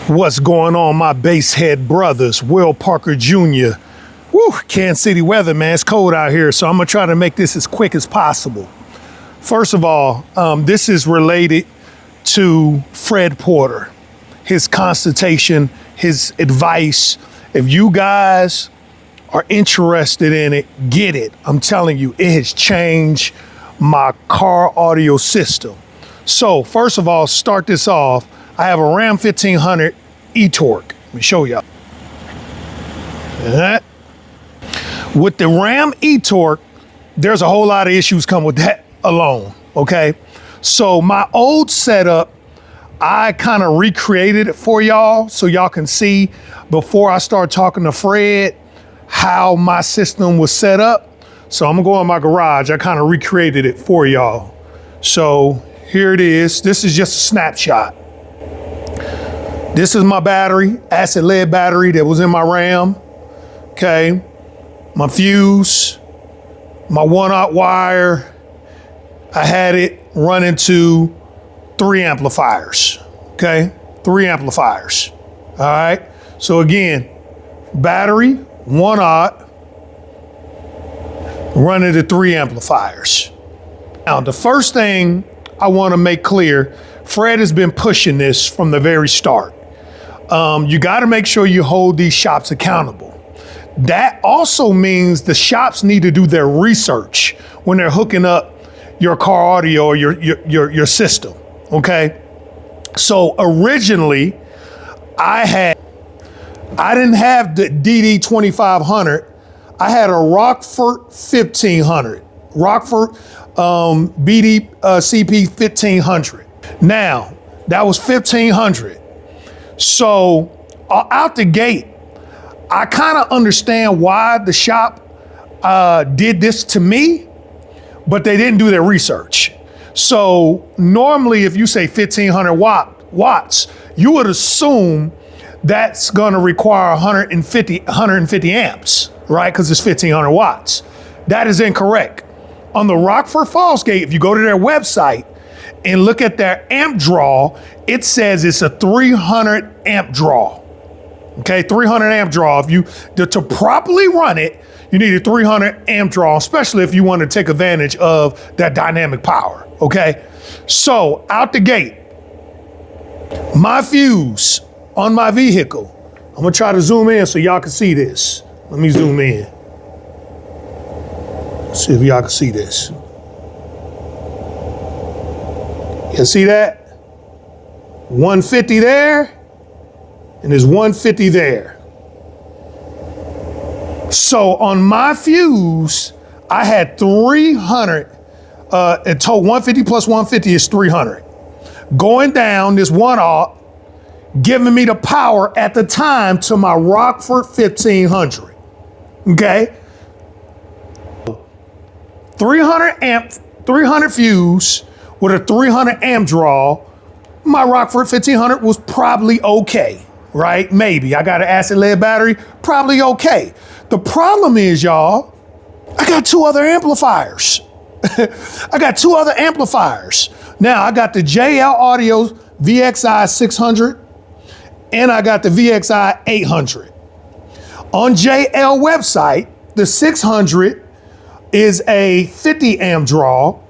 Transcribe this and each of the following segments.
What's going on, my basehead brothers? Will Parker Jr. Woo, Kansas City weather, man. It's cold out here, so I'm gonna try to make this as quick as possible. First of all, this is related to Fred Porter, his consultation, his advice. If you guys are interested in it, get it. I'm telling you, it has changed my car audio system. So first of all, start this off. I have a Ram 1500 e-torque. Let me show y'all. With the Ram e-torque, there's a whole lot of issues come with that alone, okay? So my old setup, I kind of recreated it for y'all so y'all can see before I start talking to Fred how my system was set up. So I'm gonna go in my garage. I kind of recreated it for y'all. So here it is. This is just a snapshot. This is my battery, acid lead battery that was in my Ram, okay? My fuse, my 1-aught wire. I had it running to 3 amplifiers, okay? 3 amplifiers, all right? So again, battery, 1-aught, running to 3 amplifiers. Now, the first thing I wanna make clear, Fred has been pushing this from the very start. You gotta make sure you hold these shops accountable. That also means the shops need to do their research when they're hooking up your car audio or your system, okay? So originally, I didn't have the DD 2500, I had a Rockford 1500, Rockford BD CP 1500. Now, that was 1500. So out the gate, I kind of understand why the shop did this to me, but they didn't do their research. So normally if you say 1500 watts, you would assume that's gonna require 150 amps, right? Because it's 1500 watts. That is incorrect. On the Rockford Fallsgate, if you go to their website and look at their amp draw, it says it's a 300 amp draw. Okay, 300 amp draw. If you to properly run it, you need a 300 amp draw, especially if you want to take advantage of that dynamic power. Okay, so out the gate, my fuse on my vehicle. I'm gonna try to zoom in so y'all can see this. Let me zoom in. See if y'all can see this. You see that? 150 there, and there's 150 there. So on my fuse, I had 300, in total 150 plus 150 is 300. Going down this 1-aught, giving me the power at the time to my Rockford 1500, okay? 300 fuse with a 300 amp draw, my Rockford 1500 was probably okay, right? Maybe. I got an acid lead battery, probably okay. The problem is, y'all, I got 2 other amplifiers. I got 2 other amplifiers. Now, I got the JL Audio VXI 600, and I got the VXI 800. On JL website, the 600 is a 50 amp draw.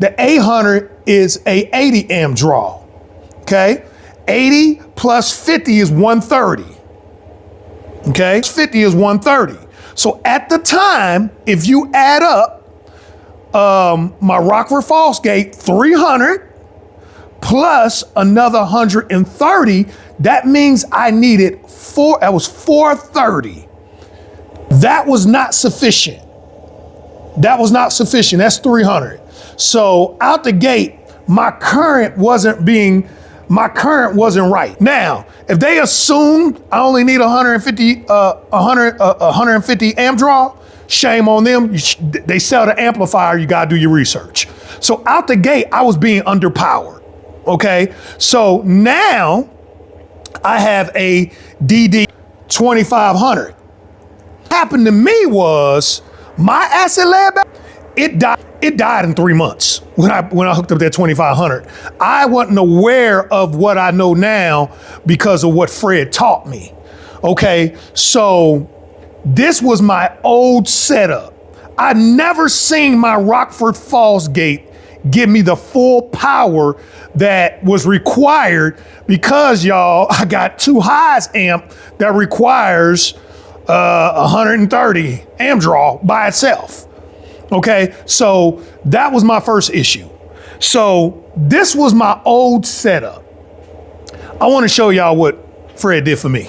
The 800 is a 80 amp draw. Okay, 80 plus 50 is 130. Okay, 50 is 130. So at the time, if you add up my Rockford Fallsgate 300 plus another 130, that means I needed that was 430. That was not sufficient. That was not sufficient. That's 300. So out the gate, my current wasn't right. Now, if they assumed I only need 150 amp draw, shame on them. They sell the amplifier, you gotta do your research. So out the gate, I was being underpowered, okay? So now I have a DD 2500. What happened to me was my acid lab, It died in 3 months when I hooked up that 2500. I wasn't aware of what I know now because of what Fred taught me. Okay, so this was my old setup. I never seen my Rockford Falls gate give me the full power that was required because, y'all, I got 2 highs amp that requires 130 amp draw by itself. Okay, so that was my first issue. So this was my old setup. I want to show y'all what Fred did for me.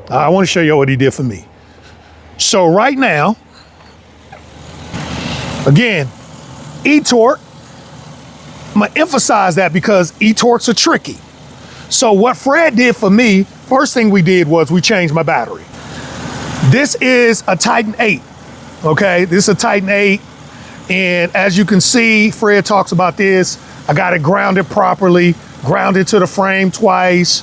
I want to show y'all what he did for me. So right now, again, E-torque. I'm gonna emphasize that because E-torques are tricky. So what Fred did for me, first thing we did was we changed my battery. This is a Titan 8, okay? This is a Titan 8, and as you can see, Fred talks about this. I got it grounded properly, grounded to the frame twice,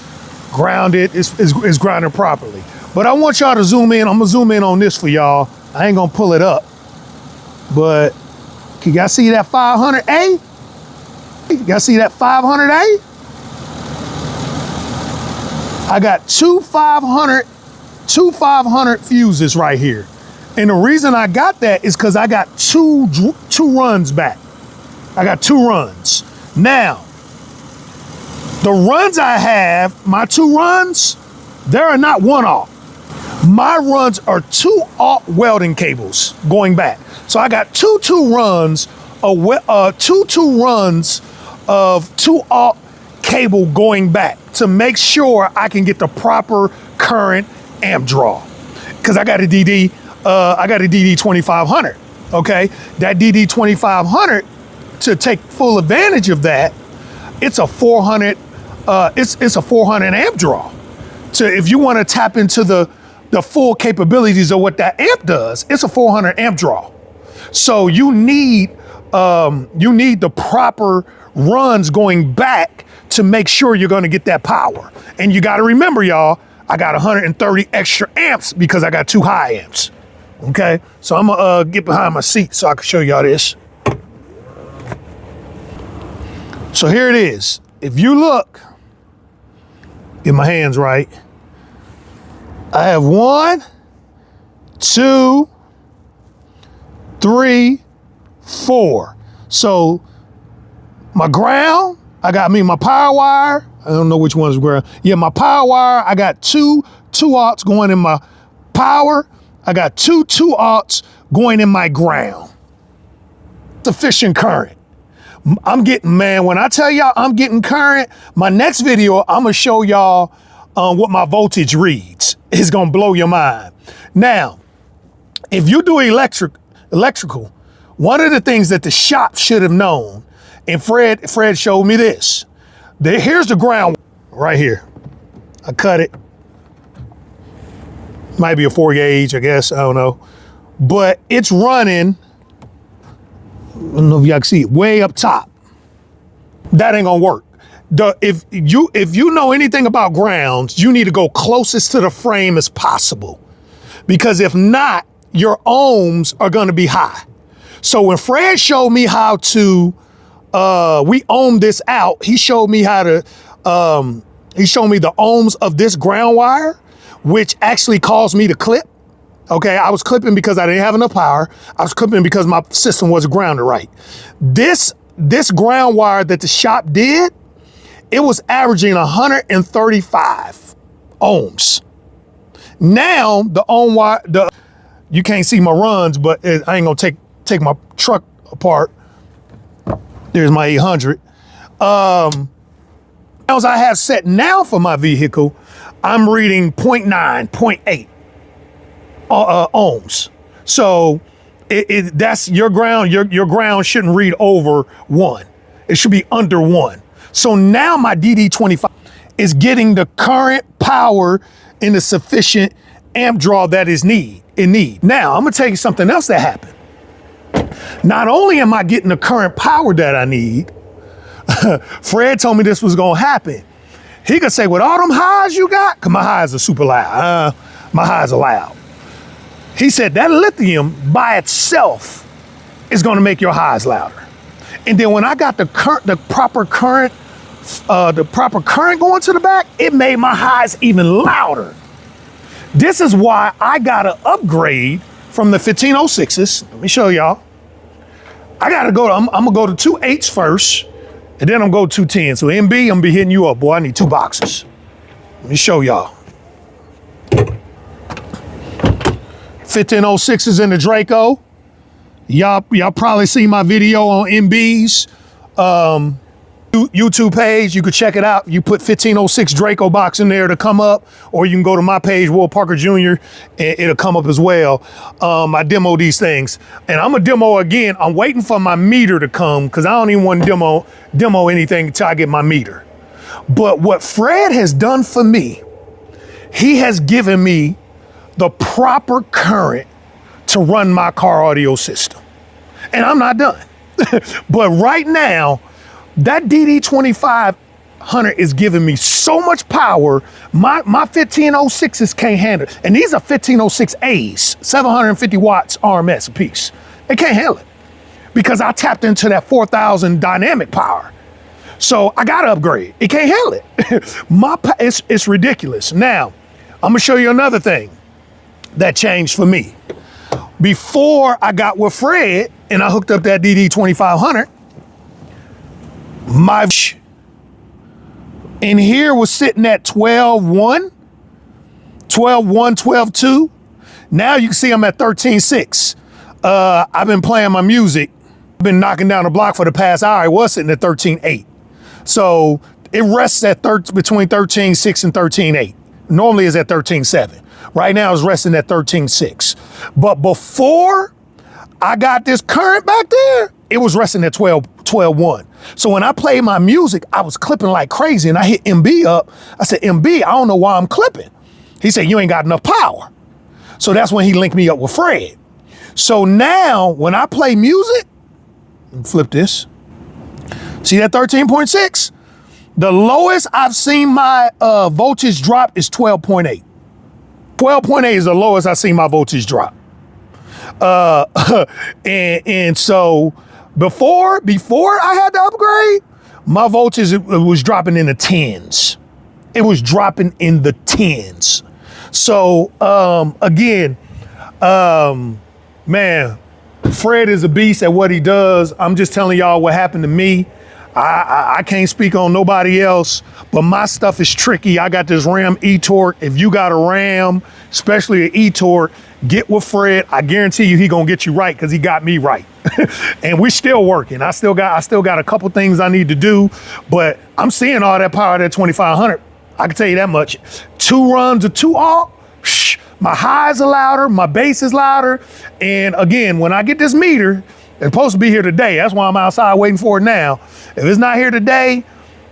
grounded, it's grounded properly. But I want y'all to zoom in. I'm gonna zoom in on this for y'all. I ain't gonna pull it up, but can y'all see that 500A? Y'all see that 500A? I got two 500 fuses right here. And the reason I got that is because I got two runs back. I got 2 runs. Now, the runs I have, my 2 runs, they are not 1-aught. My runs are 2-aught welding cables going back. So I got two runs of 2-aught cable going back to make sure I can get the proper current amp draw. Because I got a DD 2500. Okay, that DD 2500, to take full advantage of that, it's a 400. It's a 400 amp draw. So if you want to tap into the full capabilities of what that amp does, it's a 400 amp draw. So you need the proper runs going back to make sure you're going to get that power. And you got to remember, y'all, I got 130 extra amps because I got 2 high amps. Okay, so I'm gonna get behind my seat so I can show y'all this. So here it is. If you look, get my hands right, I have 1, 2, 3, 4. So my ground, I got my power wire. I don't know which one's ground. Yeah, my power wire, I got 2 2-aughts going in my power. I got 2 2-aughts going in my ground. Sufficient current. I'm getting, man, when I tell y'all I'm getting current, my next video, I'm gonna show y'all what my voltage reads. It's gonna blow your mind. Now, if you do electrical, one of the things that the shop should have known, and Fred showed me this. Here's the ground right here. I cut it. Might be a 4 gauge, I guess, I don't know. But it's running, I don't know if y'all can see it, way up top. That ain't gonna work. If you know anything about grounds, you need to go closest to the frame as possible. Because if not, your ohms are gonna be high. So when Fred showed me how to, we ohm this out, he showed me how to, he showed me the ohms of this ground wire, which actually caused me to clip. Okay, I was clipping because I didn't have enough power. I was clipping because my system wasn't grounded right. This ground wire that the shop did, it was averaging 135 ohms. Now the ohm wire, you can't see my runs, but I ain't gonna take my truck apart. There's my 800. As I have set now for my vehicle, I'm reading 0.9, 0.8 ohms. So that's your ground. Your ground shouldn't read over 1. It should be under 1. So now my DD25 is getting the current power in the sufficient amp draw that it need. Now I'm gonna tell you something else that happened. Not only am I getting the current power that I need, Fred told me this was gonna happen. He could say, with all them highs you got, because my highs are super loud. My highs are loud. He said that lithium by itself it's gonna make your highs louder. And then when I got the proper current going to the back, it made my highs even louder. This is why I gotta upgrade from the 1506s. Let me show y'all. I'm gonna go to 2.8s first, and then I'm gonna go to 2.10. So MB, I'm gonna be hitting you up, boy. I need 2 boxes. Let me show y'all. 1506s in the Draco. Y'all probably seen my video on MB's YouTube page. You could check it out. You put 1506 Draco box in there to come up, or you can go to my page, Will Parker Jr., and it'll come up as well. I demo these things, and I'm gonna demo again. I'm waiting for my meter to come because I don't even want to demo anything until I get my meter. But what Fred has done for me, he has given me the proper current to run my car audio system. And I'm not done. But right now, that DD2500 is giving me so much power, my 1506s can't handle it. And these are 1506As, 750 watts RMS a piece. They can't handle it because I tapped into that 4,000 dynamic power. So I gotta upgrade. It can't handle it. It's ridiculous. Now, I'm gonna show you another thing that changed for me. Before I got with Fred and I hooked up that DD2500, my in here was sitting at 12.1, 12.1, 12.2. Now you can see I'm at 13.6. I've been playing my music. I've been knocking down the block for the past hour. It was sitting at 13.8. So it rests at between 13.6 and 13.8. Normally it's at 13.7. Right now it's resting at 13.6. But before I got this current back there, it was resting at 12.1. So when I played my music, I was clipping like crazy, and I hit MB up. I said, MB, I don't know why I'm clipping. He said, you ain't got enough power. So that's when he linked me up with Fred. So now when I play music, flip this. See that 13.6? The lowest I've seen my voltage drop is 12.8. 12.8 is the lowest I've seen my voltage drop. And so before I had to upgrade, my voltage was dropping in the 10s. It was dropping in the 10s. So again, man, Fred is a beast at what he does. I'm just telling y'all what happened to me. I can't speak on nobody else, but my stuff is tricky. I got this Ram E-Torque. If you got a Ram, especially an E-Torque, get with Fred. I guarantee you he gonna get you right because he got me right. And we're still working. I still got a couple things I need to do, but I'm seeing all that power of that 2500. I can tell you that much. 2 runs or 2 off, my highs are louder, my bass is louder. And again, when I get this meter, it's supposed to be here today. That's why I'm outside waiting for it now. If it's not here today,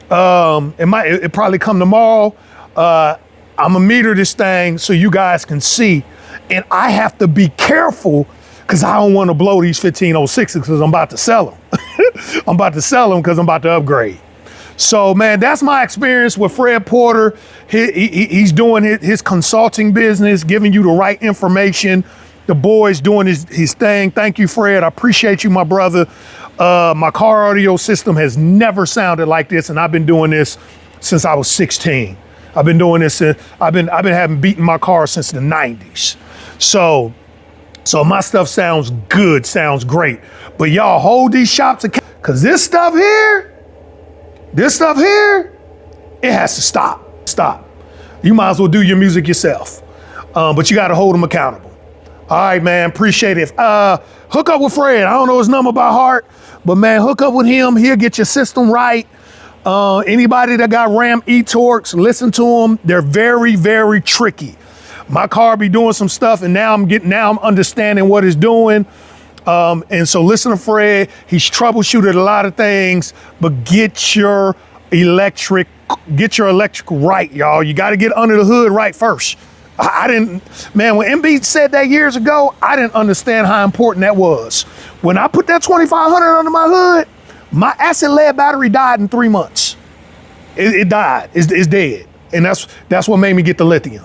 it probably come tomorrow. I'm gonna meter this thing so you guys can see. And I have to be careful because I don't want to blow these 1506s because I'm about to sell them. I'm about to sell them because I'm about to upgrade. So man, that's my experience with Fred Porter. He's doing his consulting business, giving you the right information. The boy's doing his thing. Thank you, Fred. I appreciate you, my brother. My car audio system has never sounded like this, and I've been doing this since I was 16. I've been doing this. I've been beating my car since the 90s. So my stuff sounds good, sounds great. But y'all hold these shops accountable, because this stuff here, it has to stop. Stop. You might as well do your music yourself, but you got to hold them accountable. All right, man, appreciate it. Hook up with Fred. I don't know his number by heart, but man, hook up with him. He'll get your system right. Anybody that got Ram E-Torques, listen to them. They're very, very tricky. My car be doing some stuff, and now I'm understanding what it's doing. And so listen to Fred. He's troubleshooted a lot of things, but get your electric right, y'all. You got to get under the hood right first. When MB said that years ago, I didn't understand how important that was. When I put that 2500 under my hood, my acid lead battery died in 3 months. It died. It's dead. And that's what made me get the lithium.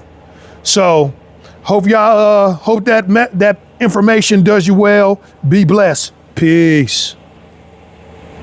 So hope y'all hope that information does you well. Be blessed. Peace.